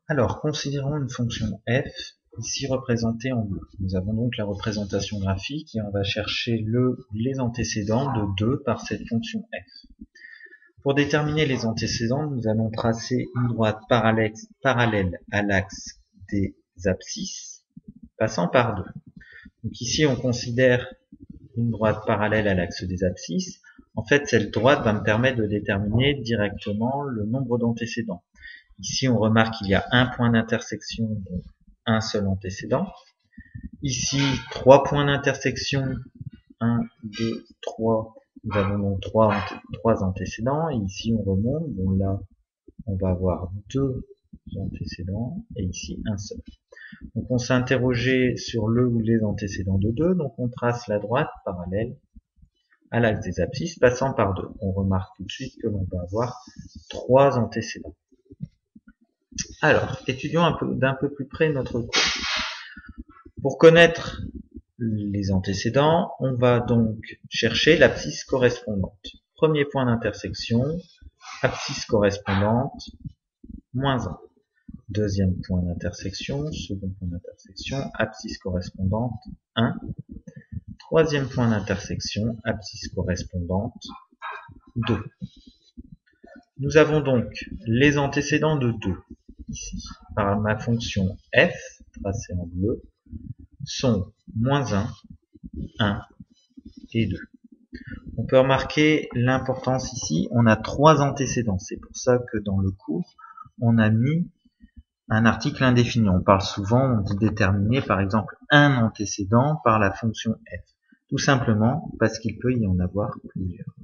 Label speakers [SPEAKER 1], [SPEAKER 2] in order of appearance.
[SPEAKER 1] Alors, considérons une fonction f, ici représentée en bleu. Nous avons donc la représentation graphique et on va chercher les antécédents de 2 par cette fonction f. Pour déterminer les antécédents, nous allons tracer une droite parallèle à l'axe des abscisses, passant par 2. Donc ici, on considère une droite parallèle à l'axe des abscisses. En fait, cette droite va me permettre de déterminer directement le nombre d'antécédents. Ici, on remarque qu'il y a un point d'intersection, donc un seul antécédent. Ici, 3 points d'intersection, 1, 2, 3. Nous avons donc 3 antécédents. Et ici, on remonte. Bon, là, on va avoir 2 antécédents et ici, un seul. Donc, on s'est interrogé sur le ou les antécédents de 2. Donc, on trace la droite parallèle à l'axe des abscisses, passant par 2. On remarque tout de suite que l'on va avoir 3 antécédents. Alors, étudions d'un peu plus près notre cours. Pour connaître les antécédents, on va donc chercher l'abscisse correspondante. Premier point d'intersection, abscisse correspondante, moins 1. Deuxième point d'intersection, second point d'intersection, abscisse correspondante, 1. Troisième point d'intersection, abscisse correspondante, 2. Nous avons donc les antécédents de 2. Ici, par ma fonction f, tracée en bleu, sont moins 1, 1 et 2. On peut remarquer l'importance ici, on a 3 antécédents. C'est pour ça que dans le cours, on a mis un article indéfini. On parle souvent, on dit déterminer par exemple un antécédent par la fonction f. Tout simplement parce qu'il peut y en avoir plusieurs.